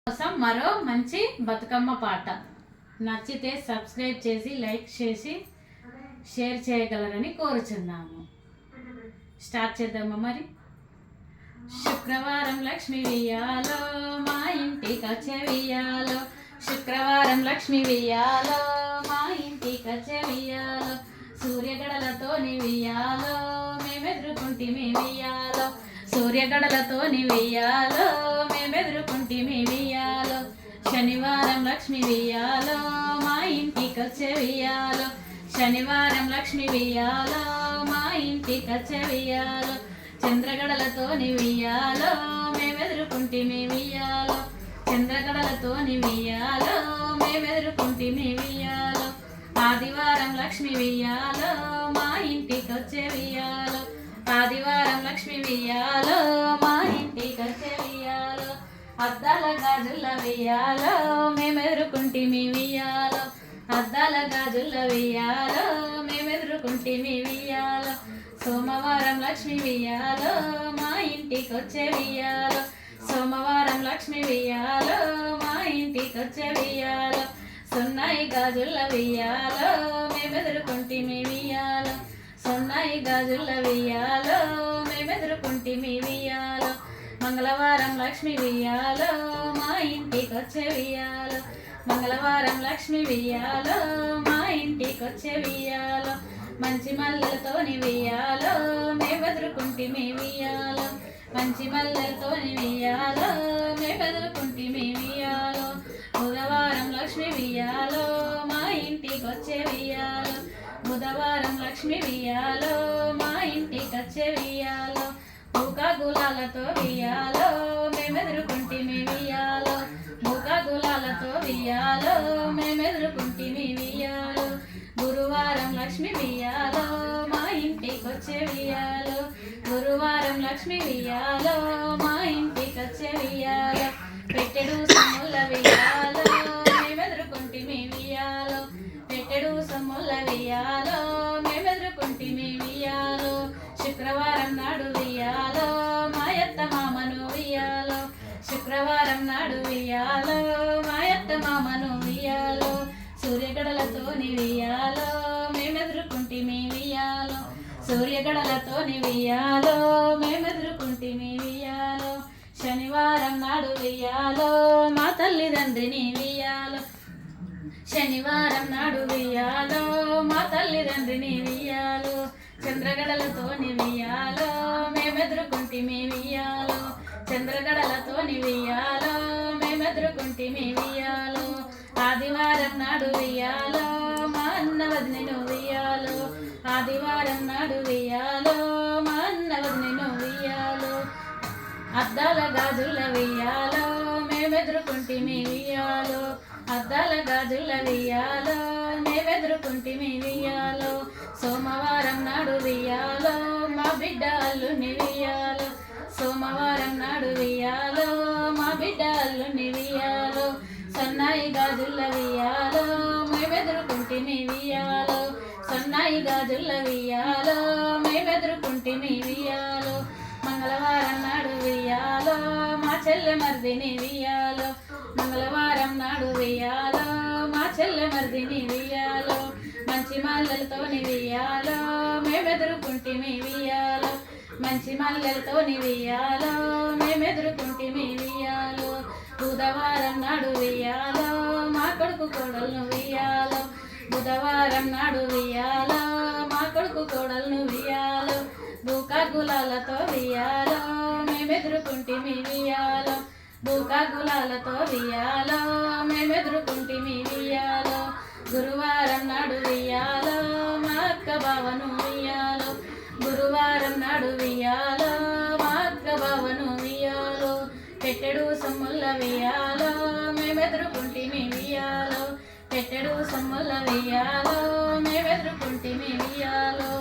కోసం మరో మంచి బతుకమ్మ పాట నచ్చితే సబ్స్క్రైబ్ చేసి లైక్ చేసి షేర్ చేయగలరని కోరుచున్నాము. స్టార్ట్ చేద్దామా మరి. శుక్రవారం లక్ష్మి వియ్యాలో మా ఇంటికి వచ్చే వియ్యాలో, శుక్రవారం లక్ష్మి వియ్యాలో మా ఇంటికి వచ్చే వియ్యాలో, సూర్యగడలతోని వియ్యాలో మేమెదురుకుంటిమి వియ్యాలో, సూర్యగడలతోని వియ్యాలో మేమెదురుకుంటిమి వియ్యాలో, శనివారం లక్ష్మి వియ్యాలో మా ఇంటికి వచ్చే వియ్యాలో, శనివారం లక్ష్మి వియ్యాలో మా ఇంటికి వచ్చే వియ్యాలో, చంద్రగడలతోని వియ్యాలో మేమెదురుకుంటిమి వియ్యాలో, చంద్రగడలతోని వియ్యాలో మేమెదురుకుంటిమి వియ్యాలో, ఆదివారం లక్ష్మి వియ్యాలో మా ఇంటికి వచ్చే వియ్యాలో, ఆదివారం లక్ష్మి వియ్యాలో మా ఇంటికి వచ్చే వియ్యాలో, అద్దాల గాజుల వియ్యాలో మేమెదురుకుంటిమి వియ్యాలో, అద్దాల గాజుల వియ్యాలో మేమెదురుకుంటిమి వియ్యాలో, సోమవారం లక్ష్మి వియ్యాలో మా ఇంటికి వచ్చే వియ్యాలో, సోమవారం లక్ష్మి వియ్యాలో మా ఇంటికి వచ్చే వియ్యాలో, సున్నాయి గాజుల వియ్యాలో మేమెదురుకుంటిమి వియ్యాలో, సున్నాయి గాజుల వియ్యాలో మేమెదురుకుంటిమి వియ్యాలో, మంగళవారం లక్ష్మి వియ్యాలో మా ఇంటికి వచ్చే వియ్యాలో, మంగళవారం లక్ష్మి వియ్యాలో మా ఇంటికి వచ్చే వియ్యాలో, మంచి మల్లెలతోని వియ్యాలో మేమెదురుకుంటిమి వియ్యాలో, మంచి మల్లెలతోని వియ్యాలో మేమెదురుకుంటిమి వియ్యాలో, బుధవారం లక్ష్మి వియ్యాలో మా ఇంటికి వచ్చే వియ్యాలో, బుధవారం లక్ష్మి వియ్యాలో మా ఇంటికి వచ్చే వియ్యాలో, మూకా గులాలతో వియ్యాలో మేమెదురుకుంటిమి వియ్యాలో, మూకా గులాలతో వియ్యాలో మేమెదురుకుంటిమి వియ్యాలో, గురువారం లక్ష్మి వియ్యాలో మా ఇంటికి వచ్చే వియ్యాలో, గురువారం లక్ష్మి వియ్యాలో మా ఇంటికి వచ్చే వియ్యాలో, పెట్టెడు సొమ్ముల వియ్యాలో మేమెదురుకుంటిమి వియ్యాలో, పెట్టెడు సొమ్ముల వియ్యాలో మేమెదురుకుంటిమి వియ్యాలో, శుక్రవారం నాడు వియ్యాలో మాయత్త మామను వియ్యాలో, శుక్రవారం నాడు వియ్యాలో మాయత్త మామను వియ్యాలో, సూర్యగడలతోని వియ్యాలో మేమెదురుకుంటిమి వియ్యాలో, సూర్యగడలతోని వియ్యాలో మేమెదురుకుంటిమి వియ్యాలో, శనివారం నాడు వియ్యాలో మా తల్లిదండ్రిని వియ్యాలో, శనివారం నాడు వియ్యాలో మా తల్లిదండ్రిని వియ్యాలో, చంద్రగడలతోని వియ్యాలో మేమెదురుకుంటిమి వియ్యాలో, చంద్రగడలతోని వియ్యాలో మేమెదురుకుంటిమి వియ్యాలో, ఆదివారం నాడు వియ్యాలో మా అన్న వదినెను వియ్యాలో, ఆదివారం నాడు వియ్యాలో మా అన్న వదినెను వియ్యాలో, అద్దాల గాజుల వియ్యాలో మేమెదురుకుంటిమి వియ్యాలో, అద్దాల గాజుల వియ్యాలో మేమెదురుకుంటిమి వియ్యాలో, సోమవారం నాడు వియ్యాలో మా బిడ్డ అల్లుని వియ్యాలో, సోమవారం నాడు వియ్యాలో మా బిడ్డ అల్లుని వియ్యాలో, సన్నాయి గాజుల వియ్యాలో మేమెదురుకుంటిమి వియ్యాలో, సన్నాయి గాజుల వియ్యాలో మేమెదురుకుంటిమి వియ్యాలో, మంగళవారం నాడు వియ్యాలో మా చెల్లె మర్దిని వియ్యాలో, మంగళవారం నాడు వియ్యాలో మా చెల్లె మర్దిని వియ్యాలో, మంచి మల్లెలతోని వియ్యాలో మేమెదురుకుంటిమి వియ్యాలో, మంచి మల్లెలతోని వియ్యాలో మేమెదురుకుంటిమి వియ్యాలో, బుధవారం నాడు వియ్యాలో మా కొడుకు కోడలను వియ్యాలో, బుధవారం నాడు వియ్యాలో మా కొడుకు కోడలను వియ్యాలో, బూకా గులాలతో వియ్యాలో మేమెదురుకుంటిమి వియ్యాలో, బూకా గులాలతో వియ్యాలో మేమెదురుకుంటిమి వియ్యాలో, గురువారం నాడు వియ్యాలో మా అక్క బావను వియ్యాలో, గురువారం నాడు వియ్యాలో మా అక్క బావను వియ్యాలో, పెట్టెడు సొమ్ముల వియ్యాలో మేమెదురుకుంటిమి వియ్యాలో, పెట్టెడు సొమ్ముల వియ్యాలో మేమెదురుకుంటిమి వియ్యాలో.